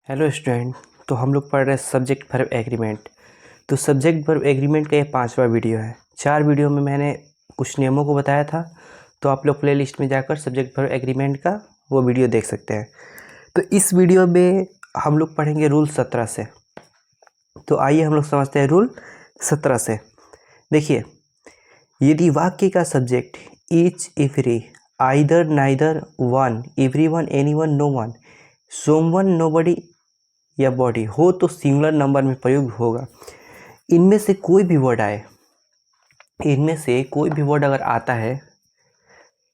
Hello student. तो हम लोग पढ़ रहे हैं सब्जेक्ट वर्ब एग्रीमेंट। तो सब्जेक्ट वर्ब एग्रीमेंट का ये 5वां वीडियो है। 4 वीडियो में मैंने कुछ नियमों को बताया था, तो आप लोग प्लेलिस्ट में जाकर सब्जेक्ट वर्ब एग्रीमेंट का वो वीडियो देख सकते हैं। तो इस वीडियो में हम लोग पढ़ेंगे रूल 17 से। तो आइए हम लोग समझते हैं रूल 17 से। देखिए, यदि वाक्य का subject each, every, either, neither, one, everyone, anyone, no one, someone, nobody या बॉडी हो तो सिंगुलर नंबर में प्रयोग होगा। इनमें से कोई भी वर्ड आए, इनमें से कोई भी वर्ड अगर आता है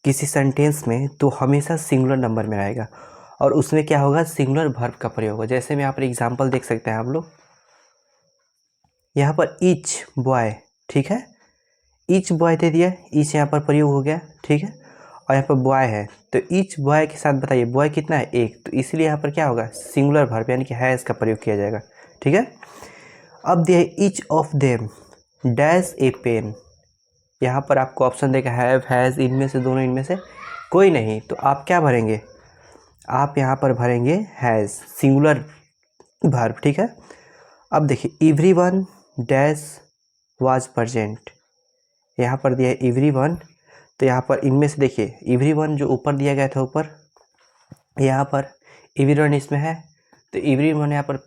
किसी सेंटेंस में तो हमेशा सिंगुलर नंबर में आएगा और उसमें क्या होगा, सिंगुलर वर्ब का प्रयोग होगा। जैसे में यहाँ पर एग्जांपल देख सकते हैं आप लोग, यहाँ पर ईच बॉय, ठीक है, ईच बॉय दे दिया, ईच यहाँ पर प्रयोग हो गया, ठीक है। और यहाँ पर बॉय है तो ईच बॉय के साथ बताइए बॉय कितना है, एक, तो इसलिए यहाँ पर क्या होगा, सिंगुलर वर्ब यानी कि हैज़ का प्रयोग किया जाएगा, ठीक है। अब दिया है each of them dash a pen, यहाँ पर आपको ऑप्शन देगा हैव, हैज़, इनमें से दोनों, इनमें से कोई नहीं, तो आप क्या भरेंगे, आप यहाँ पर भरेंगे हैज़, सिंगुलर वर्ब, ठीक है। अब देखिए एवरीवन डैश वाज प्रेजेंट, यहाँ पर दिया है एवरीवन, तो यहाँ पर इनमें से देखिए एवरीवन जो ऊपर दिया गया था ऊपर, यहाँ पर एवरीवन इसमें है तो एवरीवन यहाँ पर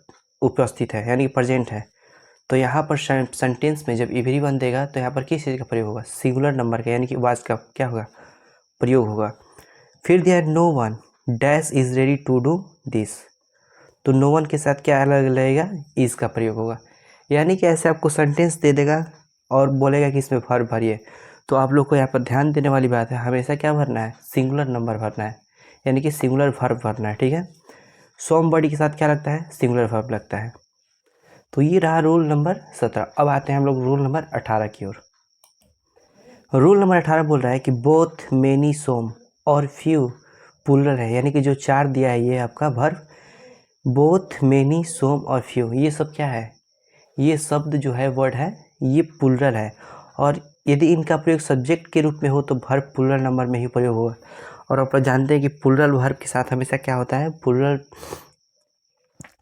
उपस्थित है यानी कि प्रेजेंट है। तो यहाँ पर सेंटेंस में जब एवरीवन देगा तो यहाँ पर किस चीज़ का प्रयोग होगा, सिंगुलर नंबर का यानी कि वाज का क्या होगा, प्रयोग होगा। फिर दिया है no one dash is ready to do this, तो नो वन के साथ क्या अलग लगेगा, इज़ का प्रयोग होगा। यानी कि ऐसे आपको सेंटेंस दे देगा और बोलेगा कि इसमें वर्ब भरिए, तो आप लोग को यहाँ पर ध्यान देने वाली बात है, हमेशा क्या भरना है, सिंगुलर नंबर भरना है यानी कि सिंगुलर वर्ब भरना है, ठीक है। समबडी के साथ क्या लगता है, सिंगुलर वर्ब लगता है। तो ये रहा रूल नंबर 17। अब आते हैं हम लोग रूल नंबर 18 की ओर। रूल नंबर 18 बोल रहा है कि बोथ, मेनी, सोम और फ्यू प्लूरल है, यानी कि जो 4 दिया है ये आपका वर्ब, बोथ, मेनी, सोम और फ्यू, ये सब क्या है, ये शब्द जो है वर्ड है ये प्लूरल है। और यदि इनका प्रयोग सब्जेक्ट के रूप में हो तो वर्ब प्लूरल नंबर में ही प्रयोग होगा। और आप जानते हैं कि प्लूरल वर्ब के साथ हमेशा क्या होता है, प्लूरल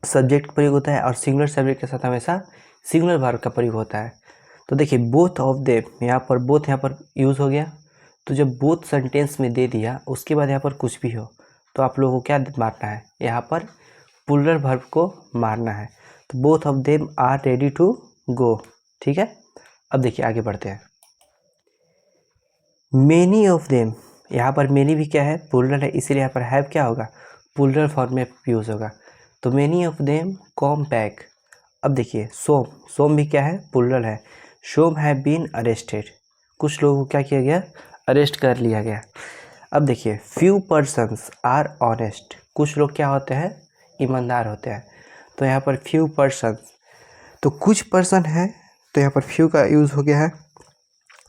सब्जेक्ट प्रयोग होता है और सिंगुलर सब्जेक्ट के साथ हमेशा सिंगुलर वर्ब का प्रयोग होता है। तो देखिए बोथ ऑफ देम, यहाँ पर बोथ यहाँ पर यूज़ हो गया, तो जब बोथ सेंटेंस में दे दिया उसके बाद यहाँ पर कुछ भी हो तो आप लोगों को क्या मारना है, यहाँ पर प्लूरल वर्ब को मारना है। तो both of them are ready to go, ठीक है। अब देखिए आगे बढ़ते हैं। मेनी ऑफ देम, यहाँ पर मेनी भी क्या है, प्लूरल है, इसीलिए यहाँ पर हैव क्या होगा, प्लूरल फॉर्म में यूज़ होगा। तो many of them com back. अब देखिए सोम, सोम भी क्या है, प्लूरल है, सोम हैव बीन अरेस्टेड, कुछ लोगों को क्या किया गया, अरेस्ट कर लिया गया। अब देखिए फ्यू पर्सन्स आर ऑनेस्ट, कुछ लोग क्या होते हैं, ईमानदार होते हैं। तो यहाँ पर फ्यू पर्सन्स, तो कुछ पर्सन है तो यहाँ पर फ्यू का यूज़ हो गया है।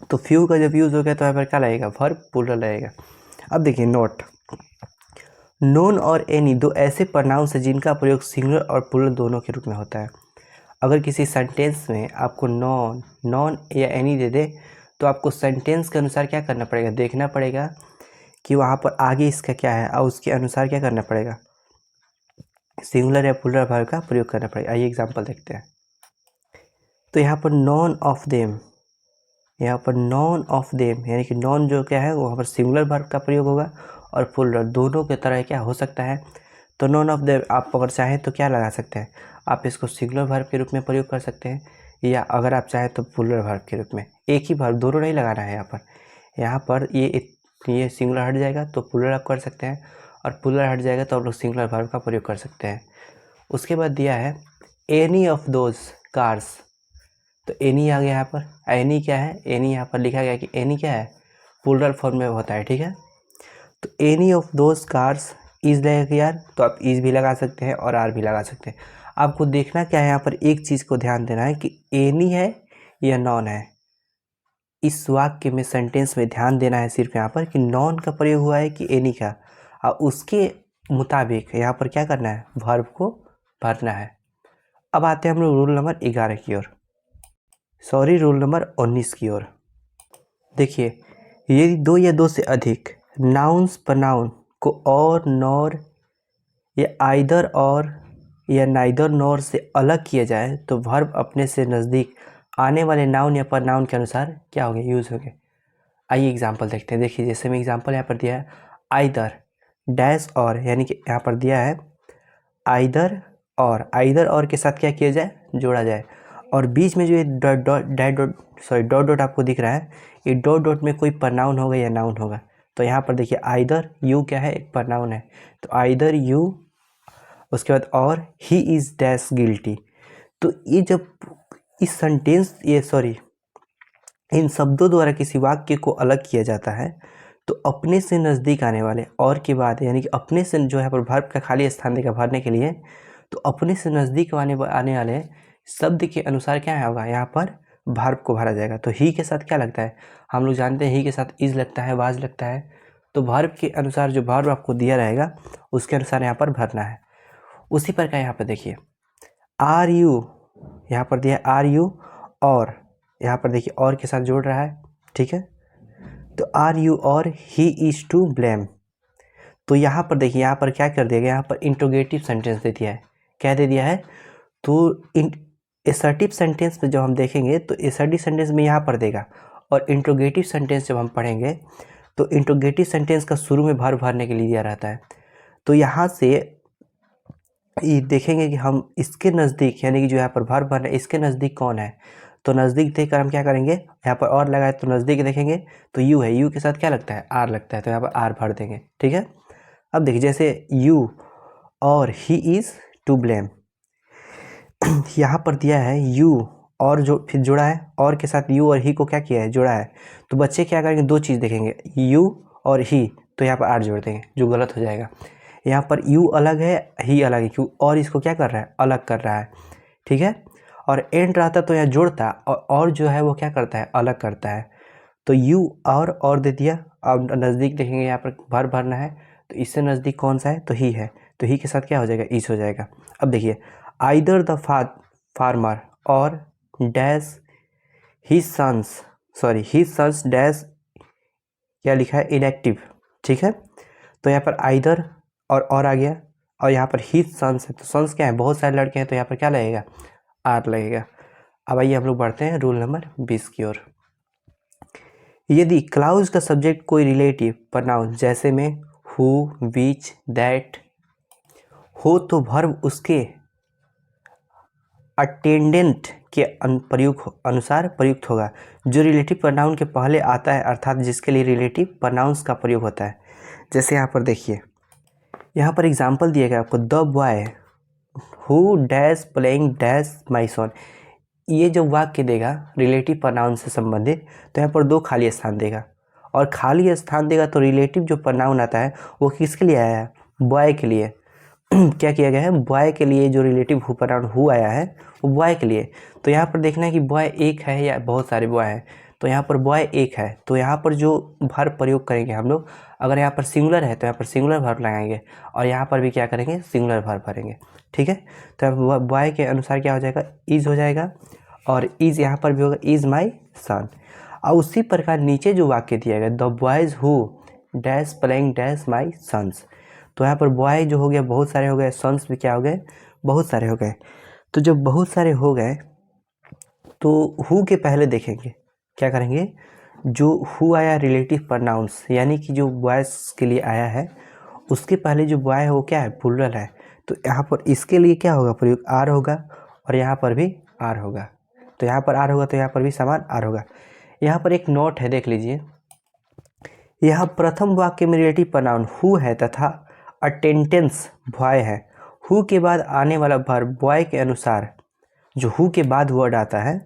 तो फ्यू का जब यूज़ हो गया तो यहाँ पर क्या लगेगा, वर्ब प्लूरल रहेगा। अब देखिए नोट, नोन और एनी दो ऐसे प्रोनाउंस हैं जिनका प्रयोग सिंगुलर और प्लूरल दोनों के रूप में होता है। अगर किसी सेंटेंस में आपको नॉन, नॉन या एनी दे दे तो आपको सेंटेंस के अनुसार क्या करना पड़ेगा, देखना पड़ेगा कि वहाँ पर आगे इसका क्या है और उसके अनुसार क्या करना पड़ेगा, सिंगुलर या प्लूरल वर्ब का प्रयोग करना पड़ेगा। आइए एग्जांपल देखते हैं। तो यहाँ पर नॉन ऑफ देम, यहाँ पर नॉन ऑफ देम यानी कि नॉन जो क्या है वहाँ पर सिंगुलर वर्ब का प्रयोग होगा और प्लूरल दोनों के तरह क्या हो सकता है। तो नॉन ऑफ देम आप अगर चाहें तो क्या लगा सकते हैं, आप इसको सिंगुलर वर्ब के रूप में प्रयोग कर सकते हैं, या अगर आप चाहें तो प्लूरल वर्ब के रूप में। एक ही वर्ब, दोनों नहीं लगाना है यहाँ पर ये सिंगुलर हट जाएगा तो प्लूरल आप कर सकते हैं और प्लूरल हट जाएगा तो आप लोग सिंगुलर वर्ब का प्रयोग कर सकते हैं। उसके बाद दिया है एनी ऑफ दोज कार्स, तो एनी आ गया यहाँ पर, एनी क्या है, एनी यहाँ पर लिखा गया कि एनी क्या है, प्लूरल फॉर्म में होता है, ठीक है। तो any of those cars is लगेगा यार, तो आप इज भी लगा सकते हैं और आर भी लगा सकते हैं। आपको देखना क्या है, यहाँ पर एक चीज़ को ध्यान देना है कि एनी है या नॉन है। इस वाक्य में सेंटेंस में ध्यान देना है सिर्फ यहाँ पर कि नॉन का प्रयोग हुआ है कि एनी का, और उसके मुताबिक यहाँ पर क्या करना है, वर्ब को भरना है। अब आते हैं हम लोग रूल नंबर 11 की ओर, सॉरी रूल नंबर 19 की ओर। देखिए यदि दो या दो से अधिक नाउन्स प्रोनाउन को और, नॉर या आइदर और या नाइदर नॉर से अलग किया जाए तो वर्ब अपने से नज़दीक आने वाले नाउन या प्रनाउन के अनुसार क्या होंगे, यूज़ होंगे। आइए एग्जांपल देखते हैं। देखिए जैसे मैं एग्जांपल यहाँ पर दिया है आइदर डैश और, यानी कि यहाँ पर दिया है आइदर और के साथ क्या किया जाए, जोड़ा जाए। और बीच में जो ये डॉट डॉट आपको दिख रहा है, ये डॉट डॉट में कोई प्रनाउन होगा या नाउन होगा। तो यहाँ पर देखिए आइदर यू क्या है, एक प्रनाउन है, तो आइदर यू, उसके बाद और ही इज़ डैश गिल्टी। तो ये जब इस सेंटेंस इन शब्दों द्वारा किसी वाक्य को अलग किया जाता है तो अपने से नज़दीक आने वाले और के बाद, यानी कि अपने से जो है पर वर्ब का खाली स्थान देगा भरने के लिए, तो अपने से नज़दीक आने वाले शब्द के अनुसार क्या होगा, यहाँ पर वर्ब को भरा जाएगा। तो ही के साथ क्या लगता है, हम लोग जानते हैं ही के साथ इज़ लगता है, वाज लगता है। तो वर्ब के अनुसार जो वर्ब आपको दिया रहेगा उसके अनुसार यहाँ पर भरना है। उसी प्रकार यहाँ पर देखिए आर यू, यहाँ पर दिया आर यू और, यहाँ पर देखिए और के साथ जोड़ रहा है, ठीक है। तो आर यू और ही इज़ टू ब्लेम। तो यहाँ पर देखिए यहाँ पर क्या कर दिया गया, यहाँ पर इंट्रोगेटिव सेंटेंस दे दिया है। क्या दे दिया है, तो एसर्टिव सेंटेंस में जब हम देखेंगे तो एसर्टिव सेंटेंस में यहाँ पर देगा, और इंट्रोगेटिव सेंटेंस जब हम पढ़ेंगे तो इंट्रोगेटिव सेंटेंस का शुरू में वर्ब भरने के लिए दिया रहता है। तो यहाँ से ये देखेंगे कि हम इसके नज़दीक, यानी कि जो यहाँ पर वर्ब भरना है इसके नज़दीक कौन है, तो नज़दीक देखकर हम क्या करेंगे, यहाँ पर और लगाए तो नज़दीक देखेंगे तो यू है, यू के साथ क्या लगता है, आर लगता है, तो यहाँ पर आर भर देंगे, ठीक है। अब देखिए जैसे यू और ही इज़ टू ब्लेम, यहाँ पर दिया है यू और जो फिर जुड़ा है, और के साथ यू और ही को क्या किया है, जोड़ा है। तो बच्चे क्या करेंगे, दो चीज़ देखेंगे, यू और ही, तो यहाँ पर आर जोड़ देंगे, जो गलत हो जाएगा। यहाँ पर यू अलग है, ही अलग है, क्यों, और इसको क्या कर रहा है, अलग कर रहा है, ठीक है। और एंड रहता तो यहाँ जोड़ता, और जो है वो क्या करता है, अलग करता है। तो यू और दे दिया। अब नज़दीक देखेंगे, यहाँ पर वर्ब भरना है, तो इससे नज़दीक कौन सा है, तो ही है, तो ही के साथ क्या हो जाएगा, इज हो जाएगा। अब देखिए आइदर द फार्मर और डैश ही सन्स डैश, क्या लिखा है, इनएक्टिव, ठीक है। तो यहाँ पर आइदर और आ गया, और यहाँ पर ही सन्स है, तो सन्स क्या है, बहुत सारे लड़के हैं, तो यहाँ पर क्या लगेगा, आर लगेगा। अब आइए हम लोग बढ़ते हैं रूल नंबर 20 की ओर। यदि क्लाउज का सब्जेक्ट कोई रिलेटिव प्रोनाउन जैसे में हु, विच, दैट हो तो वर्ब उसके अटेंडेंट के अनुसार प्रयुक्त होगा। जो रिलेटिव प्रोनाउन के पहले आता है, अर्थात जिसके लिए रिलेटिव प्रोनाउंस का प्रयोग होता है। जैसे यहाँ पर देखिए, यहाँ पर एग्जाम्पल दिया गया आपको, the boy who dash playing dash my son. ये जो वाक्य देगा रिलेटिव प्रोनाउन से संबंधित, तो यहाँ पर दो खाली स्थान देगा, और खाली स्थान देगा तो रिलेटिव जो प्रोनाउन आता है वो किसके लिए आया है, बॉय के लिए। क्या किया गया है, बॉय के लिए जो रिलेटिव प्रोनाउन हु आया है वो बॉय के लिए। तो यहाँ पर देखना है कि बॉय एक है या बहुत सारे बॉय हैं, तो यहाँ पर बॉय एक है, तो यहाँ पर जो वर्ब प्रयोग करेंगे हम लोग, अगर यहाँ पर सिंगुलर है तो यहाँ पर सिंगुलर वर्ब लगाएंगे, और यहाँ पर भी क्या करेंगे, सिंगुलर वर्ब भरेंगे, ठीक है। तो बॉय के अनुसार क्या हो जाएगा, इज हो जाएगा, और इज यहाँ पर भी होगा, इज माई सन। और उसी प्रकार नीचे जो वाक्य दिया गया, the boys who dash playing dash my sons, तो यहाँ पर बॉय जो हो गया बहुत सारे हो गए, सन्स भी क्या हो गए, बहुत सारे हो गए। तो जब बहुत सारे हो गए तो हु के पहले देखेंगे, क्या करेंगे, जो हु आया रिलेटिव प्रोनाउंस, यानी कि जो बॉयज़ के लिए आया है उसके पहले जो बॉय है वो क्या है, प्लूरल है, तो यहाँ पर इसके लिए क्या होगा, प्रयोग आर होगा, और यहाँ पर भी आर होगा। तो यहाँ पर आर होगा तो यहाँ पर भी समान आर होगा। यहाँ पर एक नोट है, देख लीजिए, यहाँ प्रथम वाक्य में रिलेटिव प्रोनाउन हु है तथा अटेंडेंस बॉय है। हु के बाद आने वाला वर्ब बॉय के अनुसार, जो हु के बाद वर्ड आता है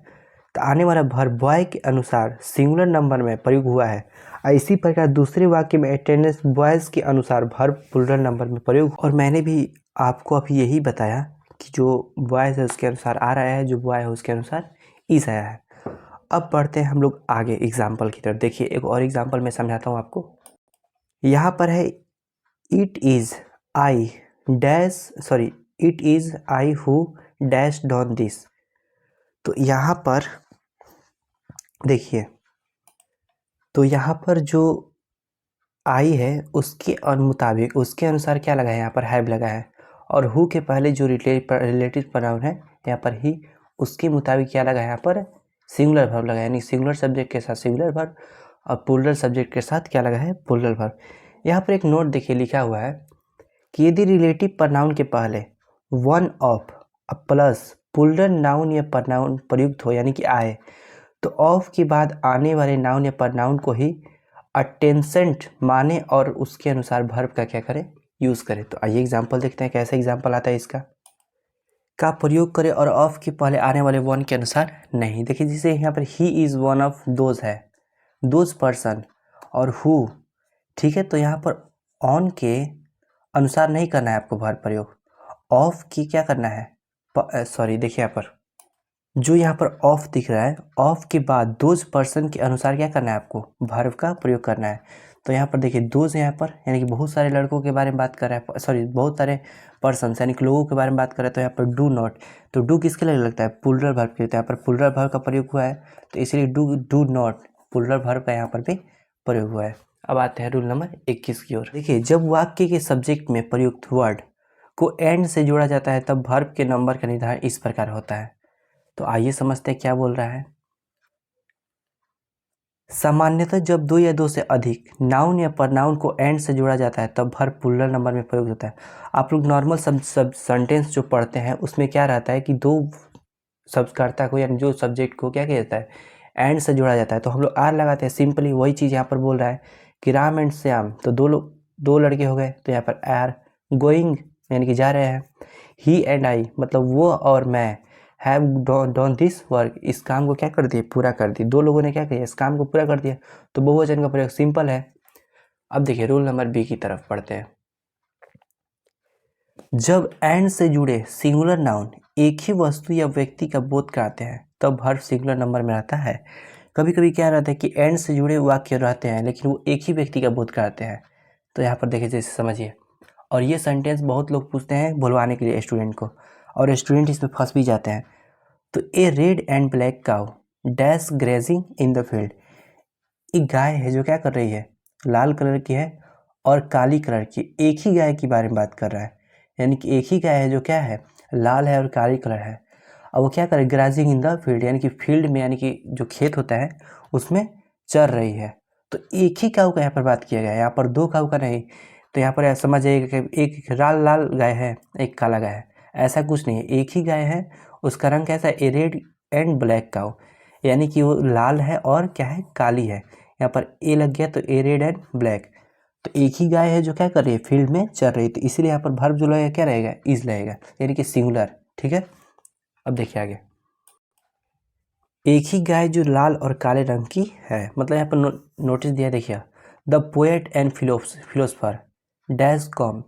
तो आने वाला वर्ब बॉय के अनुसार सिंगुलर नंबर में प्रयोग हुआ है। और इसी प्रकार दूसरे वाक्य में अटेंडेंस बॉयज़ के अनुसार वर्ब प्लूरल नंबर में प्रयोग। और मैंने भी आपको अभी यही बताया कि जो बॉयज़ है उसके अनुसार आर आया है, जो बॉय है उसके अनुसार इज आया है। अब बढ़ते हैं हम लोग आगे एग्जाम्पल की तरफ। देखिए एक और एग्जाम्पल मैं समझाता हूँ आपको। यहाँ पर है it is I who dash done this. तो यहाँ पर देखिए, तो यहाँ पर जो आई है उसके मुताबिक, उसके अनुसार क्या लगा है, यहाँ पर हैव लगा है, और हु के पहले जो रिलेटिव प्रोनाउन है यहाँ पर ही, उसके मुताबिक क्या लगा यहाँ पर सिंगुलर वर्ब लगा, यानी सिंगुलर सब्जेक्ट के साथ सिंगुलर वर्ब और प्लूरल सब्जेक्ट के साथ क्या लगा है प्लूरल वर्ब। यहाँ पर एक नोट देखिए लिखा हुआ है कि यदि रिलेटिव प्रोनाउन के पहले one of plus plural noun या प्रोनाउन प्रयुक्त हो यानी कि आए, तो ऑफ के बाद आने वाले नाउन या प्रोनाउन को ही अटेंसेंट माने और उसके अनुसार वर्ब का क्या करें यूज़ करें। तो आइए एग्जांपल देखते हैं कैसे एग्जांपल आता है इसका। का प्रयोग करें और ऑफ के पहले आने वाले वन के अनुसार नहीं। देखिए जैसे यहाँ पर he is one of those है, दोज पर्सन, और हु, ठीक है, तो यहाँ पर ऑन के अनुसार नहीं करना है आपको वर्ब प्रयोग, ऑफ की क्या करना है सॉरी देखिए यहाँ पर जो यहाँ पर ऑफ दिख रहा है, ऑफ के बाद दोज पर्सन के अनुसार क्या करना है आपको वर्ब का प्रयोग करना है। तो यहाँ पर देखिए दोज यहाँ पर यानी कि बहुत सारे लड़कों के बारे में बात कर रहा है, सॉरी बहुत सारे पर्सन यानी कि लोगों के बारे में बात कर रहा है। तो यहाँ पर डू नॉट, तो डू किसके लिए लगता है प्लूरल वर्ब के लिए, तो यहाँ पर प्लूरल वर्ब का प्रयोग हुआ है, तो इसलिए डू नॉट प्लूरल वर्ब का यहाँ पर भी प्रयोग हुआ है। अब आते हैं रूल नंबर 21 की ओर। देखिए जब वाक्य के सब्जेक्ट में प्रयुक्त वर्ड को एंड से जोड़ा जाता है तब वर्ब के नंबर का निर्धारण इस प्रकार होता है। तो आइए समझते हैं क्या बोल रहा है। सामान्यतः जब दो या दो से अधिक नाउन या प्रनाउन को एंड से जोड़ा जाता है तब वर्ब प्लूरल नंबर में प्रयोग होता है। आप लोग नॉर्मल सब सेंटेंस जो पढ़ते हैं उसमें क्या रहता है कि दो शब्दकर्ता को यानी जो सब्जेक्ट को क्या किया जाता है एंड से जोड़ा जाता है, तो हम लोग आर लगाते हैं। सिंपली वही चीज़ यहाँ पर बोल रहा है कि राम एंड श्याम, तो दो लड़के हो गए, तो यहाँ पर आर। गोइंग यानी कि जा रहे हैं। ही एंड आई मतलब वो और मैं, हैव डन दिस वर्क, इस काम को क्या कर दिया पूरा कर दिया, दो लोगों ने क्या किया इस काम को पूरा कर दिया, तो बहुवचन का प्रयोग सिंपल है। अब देखिए रूल नंबर बी की तरफ पढ़ते हैं। जब एंड से जुड़े सिंगुलर नाउन एक ही वस्तु या व्यक्ति का बोध कराते हैं तब वर्ब सिंगुलर नंबर में रहता है। कभी कभी क्या रहता है कि एंड से जुड़े वाक्य रहते हैं लेकिन वो एक ही व्यक्ति का बोध कराते हैं, तो यहाँ पर देखिए जैसे समझिए, और ये सेंटेंस बहुत लोग पूछते हैं बुलवाने के लिए स्टूडेंट को, और स्टूडेंट इसमें फंस भी जाते हैं। तो a red and black cow dash grazing in the field, एक गाय है जो क्या कर रही है लाल कलर की है और काली कलर की, एक ही गाय के बारे में बात कर रहा है, यानी कि एक ही गाय है जो क्या है लाल है और काली कलर है। अब वो क्या करे ग्राजिंग इन द फील्ड यानी कि फील्ड में यानी कि जो खेत होता है उसमें चर रही है। तो एक ही काऊ का यहाँ पर बात किया गया है, यहाँ पर दो काऊ का नहीं। तो यहाँ पर समझ जाइएगा कि एक लाल लाल गाय है एक काला गाय है, ऐसा कुछ नहीं है, एक ही गाय है, उसका रंग कैसा है ए रेड एंड ब्लैक काऊ, यानी कि वो लाल है और क्या है काली है। यहाँ पर ए लग गया तो ए रेड एंड ब्लैक, तो एक ही गाय है जो क्या कर रही है फील्ड में चल रही है, तो इसीलिए यहाँ पर वर्ब जो लगेगा क्या रहेगा इज रहेगा, यानी कि सिंगुलर। ठीक है, अब देखिए आगे। एक ही गाय जो लाल और काले रंग की है, मतलब यहाँ पर नोटिस दिया देखिए, the poet and philosopher dash com,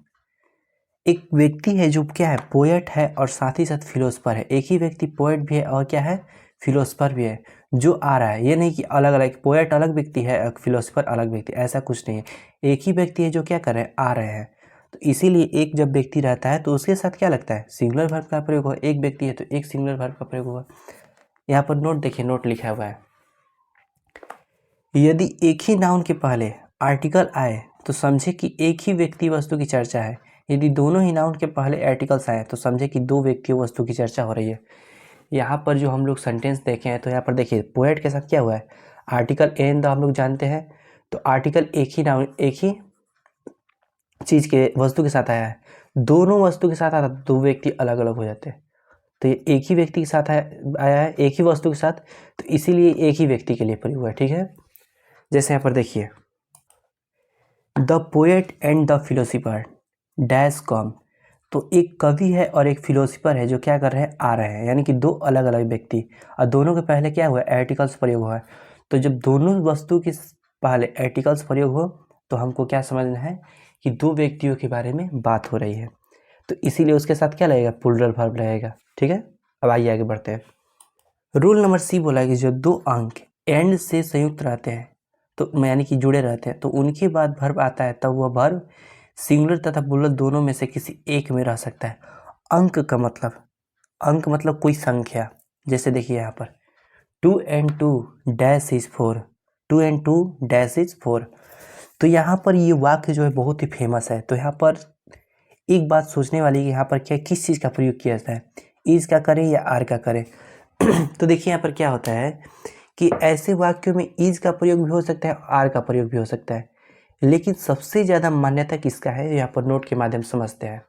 एक व्यक्ति है जो क्या है पोएट है और साथ ही साथ फिलोसफर है, एक ही व्यक्ति पोएट भी है और क्या है फिलोसफर भी है जो आ रहा है, ये नहीं कि अलग अलग पोएट अलग व्यक्ति है फिलोसफर अलग व्यक्ति, ऐसा कुछ नहीं है, एक ही व्यक्ति है जो क्या कर रहे हैं आ रहे हैं। तो इसीलिए एक जब व्यक्ति रहता है तो उसके साथ क्या लगता है सिंगुलर वर्ब का प्रयोग होगा, एक व्यक्ति है तो एक सिंगुलर वर्ब का प्रयोग होगा। यहाँ पर नोट देखिए, नोट लिखा हुआ है, यदि एक ही नाउन के पहले आर्टिकल आए तो समझे कि एक ही व्यक्ति वस्तु की चर्चा है, यदि दोनों ही नाउन के पहले आर्टिकल्स आए तो समझे कि दो व्यक्ति वस्तु की चर्चा हो रही है। यहाँ पर जो हम लोग सेंटेंस देखे हैं तो यहाँ पर देखिए पोएट के साथ क्या हुआ है आर्टिकल एन द हम लोग जानते हैं, तो आर्टिकल एक ही नाउन एक ही चीज़ के वस्तु के साथ आया है, दोनों वस्तु के साथ आता तो दो व्यक्ति अलग अलग हो जाते हैं, तो ये एक ही व्यक्ति के साथ आया है एक ही वस्तु के साथ, तो इसीलिए एक ही व्यक्ति के लिए प्रयोग हुआ है। ठीक है, जैसे यहाँ पर देखिए the poet and the philosopher dash com, तो एक कवि है और एक फिलोसफर है जो क्या कर रहे हैं आ रहे हैं, यानी कि दो अलग अलग व्यक्ति, और दोनों के पहले क्या हुआ आर्टिकल्स प्रयोग हुआ है। तो जब दोनों वस्तु के पहले आर्टिकल्स प्रयोग हो तो हमको क्या समझना है कि दो व्यक्तियों के बारे में बात हो रही है, तो इसीलिए उसके साथ क्या लगेगा प्लूरल वर्ब रहेगा। ठीक है, अब आइए आगे बढ़ते हैं। रूल नंबर सी बोला है कि जब दो अंक एंड से संयुक्त रहते हैं तो यानी कि जुड़े रहते हैं तो उनके बाद वर्ब आता है, तब वह वर्ब सिंगुलर तथा प्लूरल दोनों में से किसी एक में रह सकता है। अंक का मतलब, अंक मतलब कोई संख्या, जैसे देखिए यहाँ पर 2 and 2 dash is 4, 2 and 2 dash is 4, तो यहाँ पर ये वाक्य जो है बहुत ही फेमस है। तो यहाँ पर एक बात सोचने वाली कि यहाँ पर क्या किस चीज़ का प्रयोग किया जाता है, इज का करें या आर का करें। तो देखिए यहाँ पर क्या होता है कि ऐसे वाक्यों में इज का प्रयोग भी हो सकता है, आर का प्रयोग भी हो सकता है, लेकिन सबसे ज़्यादा मान्यता किसका है यहाँ पर नोट के माध्यम से समझते हैं।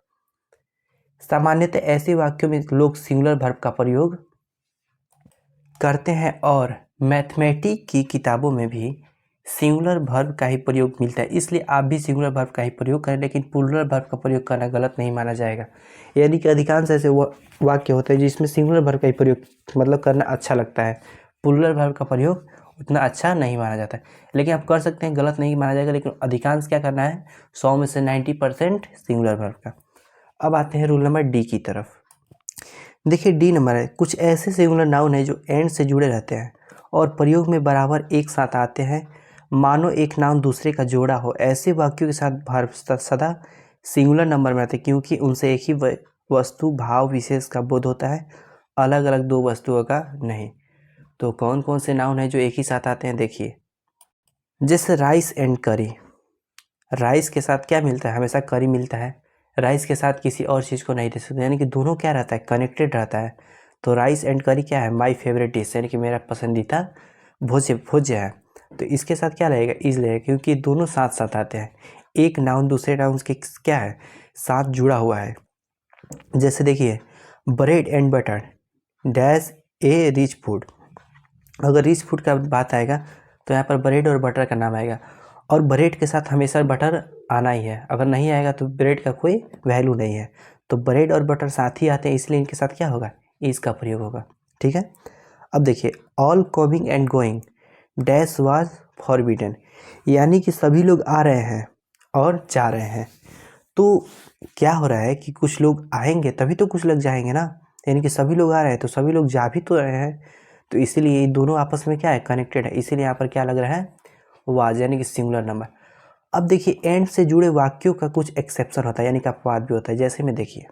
सामान्यतः ऐसे वाक्यों में लोग सिंगुलर वर्ब का प्रयोग करते हैं और मैथमेटिक की किताबों में भी सिंगुलर वर्ब का ही प्रयोग मिलता है, इसलिए आप भी सिंगुलर वर्ब का ही प्रयोग करें, लेकिन प्लूरल वर्ब का प्रयोग करना गलत नहीं माना जाएगा। यानी कि अधिकांश ऐसे वाक्य होते हैं जिसमें सिंगुलर वर्ब का ही प्रयोग मतलब करना अच्छा लगता है, प्लूरल वर्ब का प्रयोग उतना अच्छा नहीं माना जाता है। लेकिन आप कर सकते हैं, गलत नहीं माना जाएगा, लेकिन अधिकांश क्या करना है, 100 में से 90% सिंगुलर वर्ब का। अब आते हैं रूल नंबर डी की तरफ। देखिए डी नंबर है, कुछ ऐसे सिंगुलर नाउन है जो एंड से जुड़े रहते हैं और प्रयोग में बराबर एक साथ आते हैं, मानो एक नाउन दूसरे का जोड़ा हो। ऐसे वाक्यों के साथ वर्ब सदा सिंगुलर नंबर में आते हैं क्योंकि उनसे एक ही वस्तु भाव विशेष का बोध होता है, अलग अलग दो वस्तुओं का नहीं। तो कौन कौन से नाउन है जो एक ही साथ आते हैं, देखिए जैसे राइस एंड करी। राइस के साथ क्या मिलता है, हमेशा करी मिलता है, राइस के साथ किसी और चीज़ को नहीं दे सकते, यानी कि दोनों क्या रहता है, कनेक्टेड रहता है। तो राइस एंड करी क्या है, माय फेवरेट डिश, यानी कि मेरा पसंदीदा भोज्य है। तो इसके साथ क्या रहेगा, इज रहेगा, क्योंकि दोनों साथ साथ आते हैं, एक नाउन दूसरे नाउन के क्या है, साथ जुड़ा हुआ है। जैसे देखिए bread and butter dash A rich food, अगर रिच फूड का बात आएगा तो यहाँ पर ब्रेड और बटर का नाम आएगा, और ब्रेड के साथ हमेशा बटर आना ही है, अगर नहीं आएगा तो ब्रेड का कोई वैल्यू नहीं है। तो ब्रेड और बटर साथ ही आते हैं, इसलिए इनके साथ क्या होगा, इसका प्रयोग होगा। ठीक है, अब देखिए all coming and going dash was forbidden, यानी कि सभी लोग आ रहे हैं और जा रहे हैं। तो क्या हो रहा है कि कुछ लोग आएंगे तभी तो कुछ लोग जाएंगे ना, यानी कि सभी लोग आ रहे हैं तो सभी लोग जा भी तो रहे हैं, तो इसीलिए ये दोनों आपस में क्या है, कनेक्टेड है, इसीलिए यहाँ पर क्या लग रहा है, वाज, यानी कि सिंगुलर नंबर। अब देखिए एंड से जुड़े वाक्यों का कुछ एक्सेप्शन होता है, यानी कि अपवाद भी होता है। जैसे में देखिए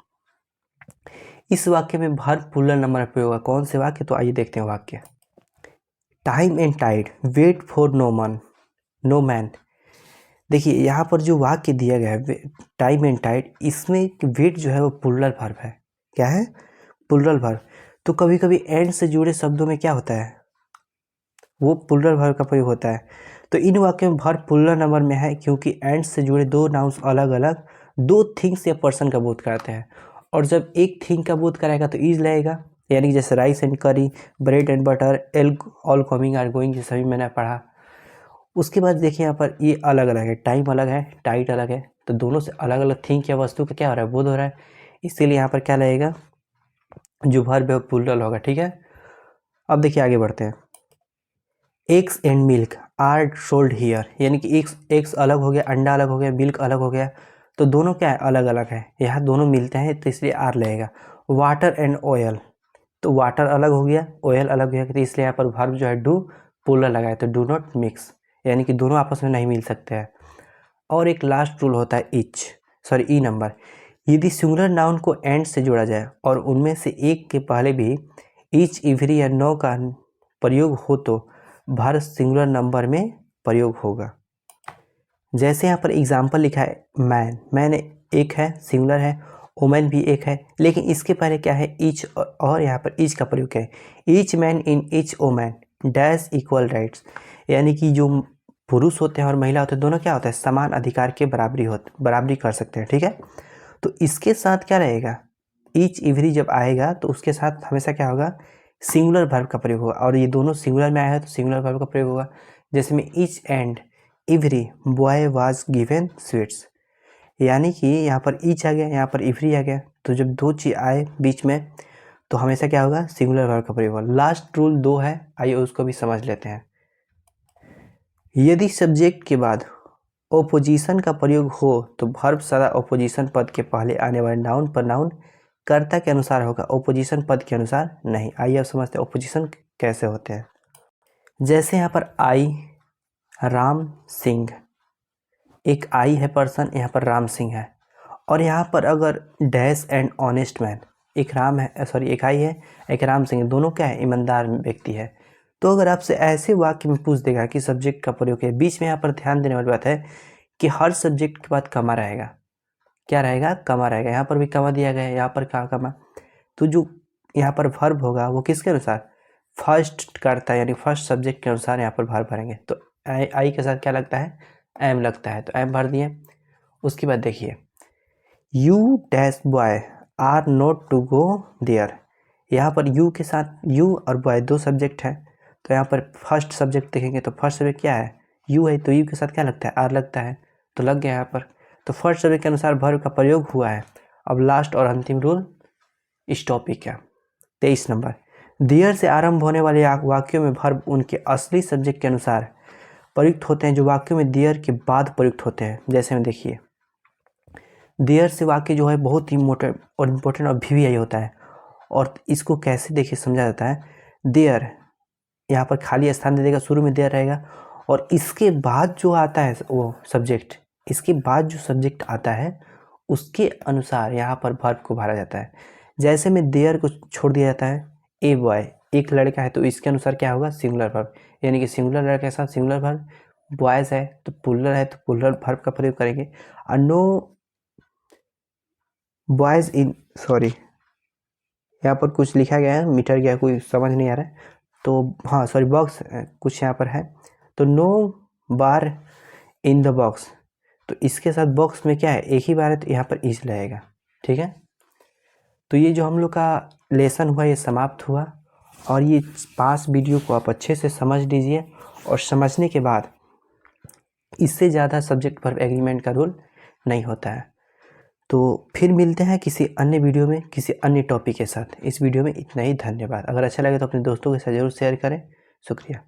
इस वाक्य में वर्ब प्लूरल नंबर प्रयोग होगा, कौन से वाक्य, तो आइए देखते हैं वाक्य। Time and tide wait for no man. देखिए यहाँ पर जो वाक्य दिया गया है टाइम एंड टाइड, इसमें वेट जो है वो प्लूरल वर्ब है, क्या है, प्लूरल वर्ब। तो कभी कभी एंड से जुड़े शब्दों में क्या होता है, वो प्लूरल वर्ब का प्रयोग होता है। तो इन वाक्यों में वर्ब प्लूरल नंबर में है क्योंकि एंड से जुड़े दो नाउन्स अलग अलग दो थिंग्स या पर्सन का बोध कराते हैं, और जब एक थिंग का बोध कराएगा तो इज लगेगा, यानी कि जैसे rice and curry, bread and butter, all coming or going, ये सभी मैंने पढ़ा। उसके बाद देखिए यहाँ पर ये अलग अलग है, टाइम अलग है, टाइट अलग है, तो दोनों से अलग अलग थिंग या वस्तु का क्या हो रहा है, बोध हो रहा है, इसीलिए यहाँ पर क्या लगेगा, जो वर्ब है वो प्लूरल होगा। ठीक है, अब देखिए आगे बढ़ते हैं। Eggs and milk are sold here, यानी कि एग्स अलग हो गया, अंडा अलग हो गया, मिल्क अलग हो गया, तो दोनों क्या है, अलग अलग है, यहाँ दोनों मिलते हैं तो इसलिए आर लगेगा। वाटर एंड ऑयल, तो वाटर अलग हो गया, ऑयल अलग हो गया, तो इसलिए यहाँ पर वर्ब जो है डू प्लूरल लगाए, तो डू नॉट मिक्स, यानी कि दोनों आपस में नहीं मिल सकते हैं। और एक लास्ट रूल होता है ई नंबर, यदि सिंगुलर नाउन को एंड से जोड़ा जाए और उनमें से एक के पहले भी ईच, इवरी या नो का प्रयोग हो तो वर्ब सिंगुलर नंबर में प्रयोग होगा। जैसे यहाँ पर एग्जाम्पल लिखा है मैन एक है, सिंगुलर है, वुमेन भी एक है, लेकिन इसके पहले क्या है, ईच, और यहाँ पर ईच का प्रयोग है, each man in each women dash equal rights, यानी कि जो पुरुष होते हैं और महिला होते हैं दोनों क्या होता है, समान अधिकार के बराबरी कर सकते हैं। ठीक है, तो इसके साथ क्या रहेगा, ईच इवरी जब आएगा तो उसके साथ हमेशा क्या होगा, सिंगुलर वर्ब का प्रयोग होगा, और ये दोनों सिंगुलर में आया है तो सिंगुलर वर्ब का प्रयोग होगा। जैसे में each and every boy was given sweets, यानी कि यहाँ पर ईच आ गया, यहाँ पर इवरी आ गया, तो जब दो चीज़ आए बीच में तो हमेशा क्या होगा, सिंगुलर वर्ब का प्रयोग होगा। लास्ट रूल 2 है, आइए उसको भी समझ लेते हैं। यदि सब्जेक्ट के बाद ओपोजिशन का प्रयोग हो तो वर्ब सदा ओपोजिशन पद के पहले आने वाले नाउन पर नाउन कर्ता के अनुसार होगा, ओपोजिशन पद के अनुसार नहीं। आइए अब समझते हैं ओपोजिशन कैसे होते हैं। जैसे यहाँ पर आई राम सिंह, एक आई है पर्सन, यहाँ पर राम सिंह है, और यहाँ पर अगर डैश एंड ऑनेस्ट मैन, एक राम है, एक आई है, एक राम सिंह, दोनों क्या है, ईमानदार व्यक्ति है। तो अगर आपसे ऐसे वाक्य में पूछ देगा कि सब्जेक्ट का प्रयोग है, बीच में यहाँ पर ध्यान देने वाली बात है कि हर सब्जेक्ट के बाद कमा रहेगा, क्या रहेगा, कमा रहेगा। यहाँ पर भी कमा दिया गया है, यहाँ पर कहाँ कमा। तो जो यहाँ पर वर्ब होगा वो किसके अनुसार, फर्स्ट करता है, यानी फर्स्ट सब्जेक्ट के अनुसार यहाँ पर वर्ब भरेंगे। तो आई के साथ क्या लगता है, एम लगता है, तो एम भर दिए। उसके बाद देखिए, you dash boy are not to go there. यहाँ पर यू के साथ, यू और बॉय दो सब्जेक्ट हैं, तो यहाँ पर फर्स्ट सब्जेक्ट देखेंगे तो फर्स्ट सब्जेक्ट क्या है, यू है, तो यू के साथ क्या लगता है, आर लगता है, तो लग गया यहाँ पर। तो फर्स्ट सब्जेक्ट के अनुसार वर्ब का प्रयोग हुआ है। अब लास्ट और अंतिम रूल इस टॉपिक का 23 नंबर, देयर से आरंभ होने वाले वाक्यों में वर्ब उनके असली सब्जेक्ट के अनुसार प्रयुक्त होते हैं जो वाक्यों में देयर के बाद प्रयुक्त होते हैं। जैसे में देखिए, देयर से वाक्य जो है बहुत ही इम्पोर्टेंट और वीवीआई होता है। और इसको कैसे देखिए समझा जाता है, देयर यहाँ पर खाली स्थान दे देगा, शुरू में देयर रहेगा, और इसके बाद जो आता है वो सब्जेक्ट, इसके बाद जो सब्जेक्ट आता है उसके अनुसार यहाँ पर वर्ब को भरा जाता है। जैसे में देयर को छोड़ दिया जाता है, ए बॉय एक लड़का है, तो इसके अनुसार क्या होगा, सिंगुलर वर्ब, यानी कि सिंगुलर लड़के के साथ सिंगुलर वर्ब। बॉयज़ है तो प्लुरल है तो प्लुरल वर्ब का प्रयोग करेंगे। और नो बॉयज़ इन, सॉरी यहाँ पर कुछ लिखा गया है, मीटर गया, कोई समझ नहीं आ रहा है, तो हाँ सॉरी बॉक्स कुछ यहाँ पर है, तो no bar in the box, तो इसके साथ बॉक्स में क्या है, एक ही बार है, तो यहाँ पर इज लगेगा। ठीक है, तो ये जो हम लोग का लेसन हुआ ये समाप्त हुआ। और ये 5 वीडियो को आप अच्छे से समझ लीजिए, और समझने के बाद इससे ज़्यादा सब्जेक्ट वर्ब एग्रीमेंट का रूल नहीं होता है। तो फिर मिलते हैं किसी अन्य वीडियो में किसी अन्य टॉपिक के साथ। इस वीडियो में इतना ही, धन्यवाद। अगर अच्छा लगे तो अपने दोस्तों के साथ ज़रूर शेयर करें। शुक्रिया।